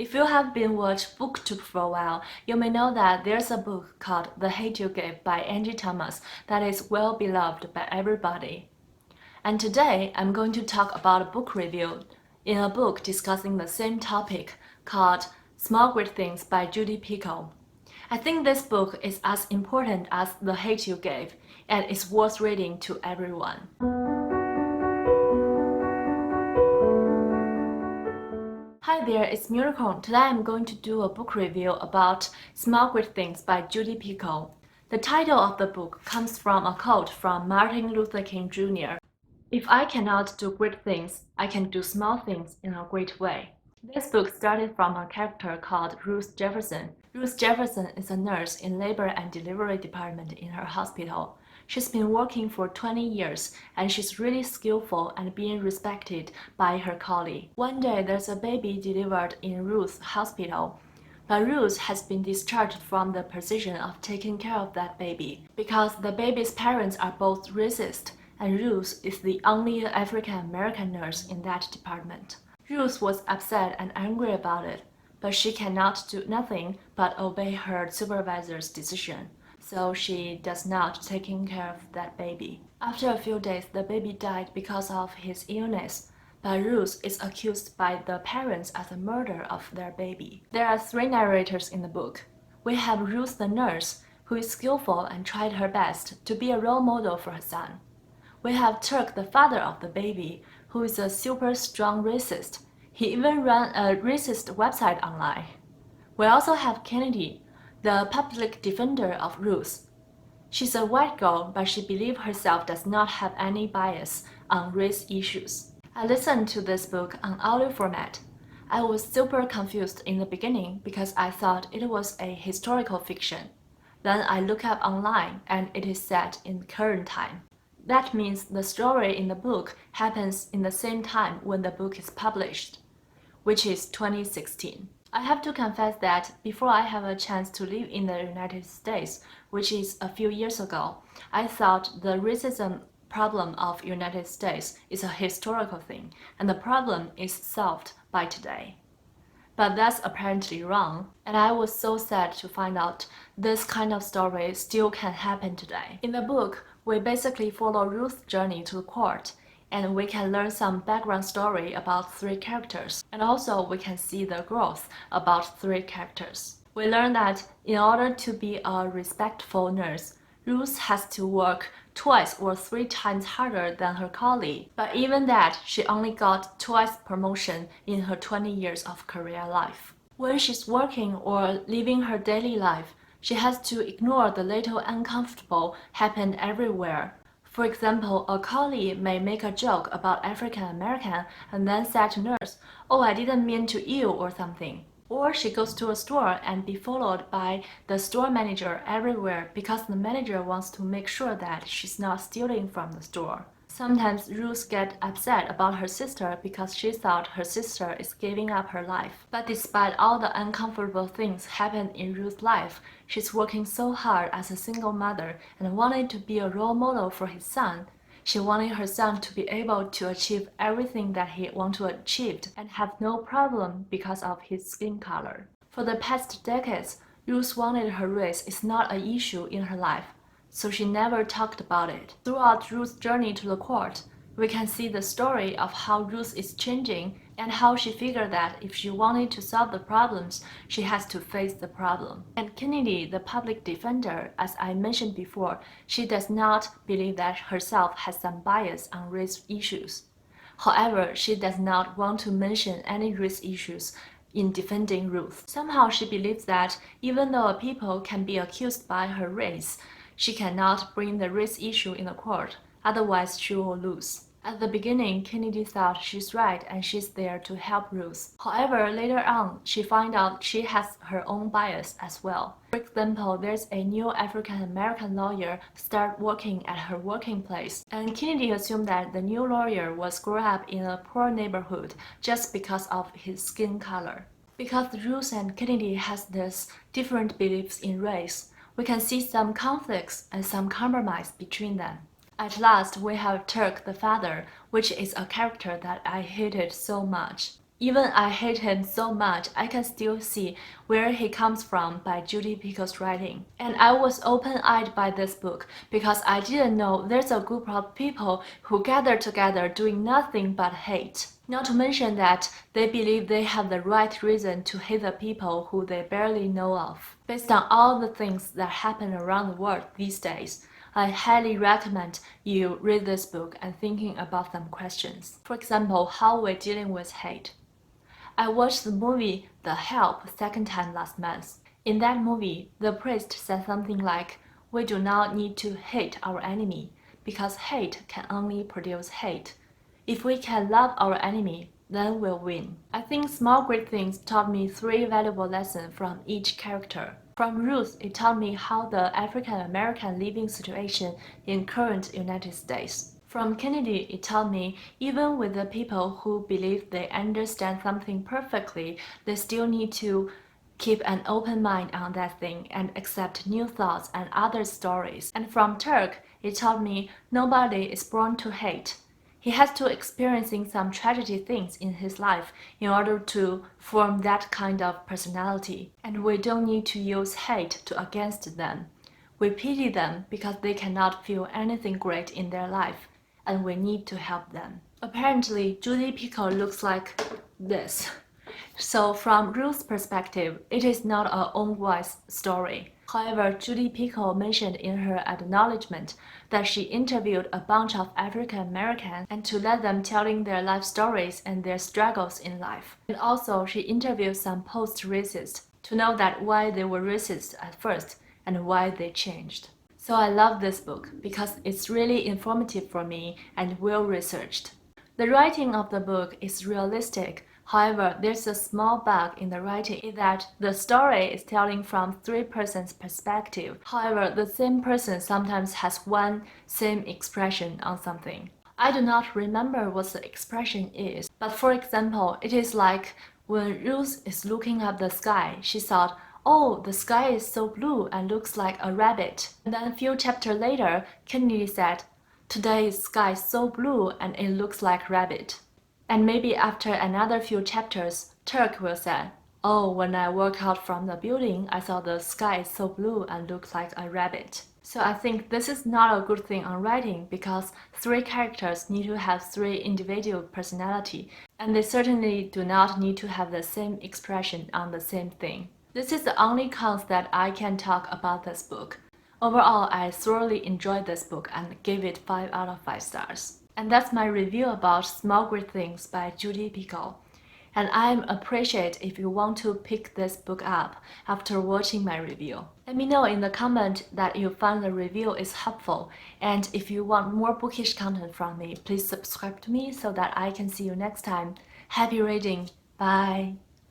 If you have been watching BookTube for a while, you may know that there's a book called The Hate You Gave by Angie Thomas that is well beloved by everybody. And today, I'm going to talk about a book review in a book discussing the same topic called Small Great Things by Judy Picoult. I think this book is as important as The Hate You Gave, and it's worth reading to everyone. Hi there, it's Meonicorn. Today I'm going to do a book review about Small Great Things by Judy Picoult. The title of the book comes from a quote from Martin Luther King Jr. If I cannot do great things, I can do small things in a great way. This book started from a character called Ruth Jefferson. Ruth Jefferson is a nurse in labor and delivery department in her hospital. She's been working for 20 years and she's really skillful and being respected by her colleagues. One day there's a baby delivered in Ruth's hospital, but Ruth has been discharged from the position of taking care of that baby because the baby's parents are both racist and Ruth is the only African American nurse in that department. Ruth was upset and angry about it, but she cannot do nothing but obey her supervisor's decision. So she does not taking care of that baby. After a few days, the baby died because of his illness, but Ruth is accused by the parents as a murder of their baby. There are three narrators in the book. We have Ruth the nurse, who is skillful and tried her best to be a role model for her son. We have Turk, the father of the baby, who is a super strong racist. He even ran a racist website online. We also have Kennedy, the public defender of Ruth. She's a white girl, but she believes herself does not have any bias on race issues. I listened to this book on audio format. I was super confused in the beginning because I thought it was a historical fiction. Then I looked up online and it is set in current time. That means the story in the book happens in the same time when the book is published, which is 2016. I have to confess that before I have a chance to live in the United States, which is a few years ago, I thought the racism problem of United States is a historical thing, and the problem is solved by today. But that's apparently wrong, and I was so sad to find out this kind of story still can happen today. In the book, we basically follow Ruth's journey to the court, and we can learn some background story about three characters, and also we can see the growth about three characters. We learn that in order to be a respectful nurse, Ruth has to work twice or three times harder than her colleague, but even that, she only got twice promotion in her 20 years of career life. When she's working or living her daily life, she has to ignore the little uncomfortable happen everywhere. For example, a colleague may make a joke about African American and then say to nurse, "Oh, I didn't mean to you," or something. Or she goes to a store and be followed by the store manager everywhere because the manager wants to make sure that she's not stealing from the store. Sometimes Ruth gets upset about her sister because she thought her sister is giving up her life. But despite all the uncomfortable things happen in Ruth's life, she's working so hard as a single mother and wanted to be a role model for his son. She wanted her son to be able to achieve everything that he wants to achieve and have no problem because of his skin color. For the past decades, Ruth wanted her race is not an issue in her life, so she never talked about it. Throughout Ruth's journey to the court, we can see the story of how Ruth is changing and how she figured that if she wanted to solve the problems, she has to face the problem. And Kennedy, the public defender, as I mentioned before, she does not believe that herself has some bias on race issues. However, she does not want to mention any race issues in defending Ruth. Somehow she believes that even though a people can be accused by her race, she cannot bring the race issue in the court, otherwise she will lose. At the beginning, Kennedy thought she's right and she's there to help Ruth. However, later on, she found out she has her own bias as well. For example, there's a new African American lawyer start working at her working place, and Kennedy assumed that the new lawyer was grew up in a poor neighborhood just because of his skin color. Because Ruth and Kennedy has this different beliefs in race, we can see some conflicts and some compromise between them. At last, we have Turk the father, which is a character that I hated so much. Even I hate him so much, I can still see where he comes from by Judy Picoult's writing. And I was open-eyed by this book because I didn't know there's a group of people who gather together doing nothing but hate. Not to mention that they believe they have the right reason to hate the people who they barely know of. Based on all the things that happen around the world these days, I highly recommend you read this book and thinking about some questions. For example, how we're dealing with hate. I watched the movie The Help second time last month. In that movie, the priest said something like, "We do not need to hate our enemy, because hate can only produce hate. If we can love our enemy, then we'll win." I think Small Great Things taught me 3 valuable lessons from each character. From Ruth, it taught me how the African American living situation in current United States. From Kennedy, it taught me even with the people who believe they understand something perfectly, they still need to keep an open mind on that thing and accept new thoughts and other stories. And from Turk, it taught me nobody is born to hate. He has to experiencing some tragedy things in his life in order to form that kind of personality. And we don't need to use hate to against them. We pity them because they cannot feel anything great in their life, and we need to help them. Apparently, Judy Picoult looks like this. So from Ruth's perspective, it is not a own voice story. However, Judy Picoult mentioned in her acknowledgement that she interviewed a bunch of African Americans and to let them telling their life stories and their struggles in life. And also, she interviewed some post-racists to know that why they were racist at first and why they changed. So I love this book because it's really informative for me and well-researched. The writing of the book is realistic. However, there's a small bug in the writing in that the story is telling from 3 persons' perspective. However, the same person sometimes has one same expression on something. I do not remember what the expression is, but for example, it is like when Ruth is looking up the sky, she thought, "Oh, the sky is so blue and looks like a rabbit." And then a few chapters later, Kennedy said, "Today's sky is so blue and it looks like rabbit." And maybe after another few chapters, Turk will say, "Oh, when I walked out from the building, I saw the sky is so blue and looked like a rabbit." So I think this is not a good thing on writing because 3 characters need to have 3 individual personality, and they certainly do not need to have the same expression on the same thing. This is the only cons that I can talk about this book. Overall, I thoroughly enjoyed this book and gave it 5 out of 5 stars. And that's my review about Small Great Things by Judy Picoult. And I appreciate if you want to pick this book up after watching my review. Let me know in the comment that you found the review is helpful. And if you want more bookish content from me, please subscribe to me so that I can see you next time. Happy reading! Bye!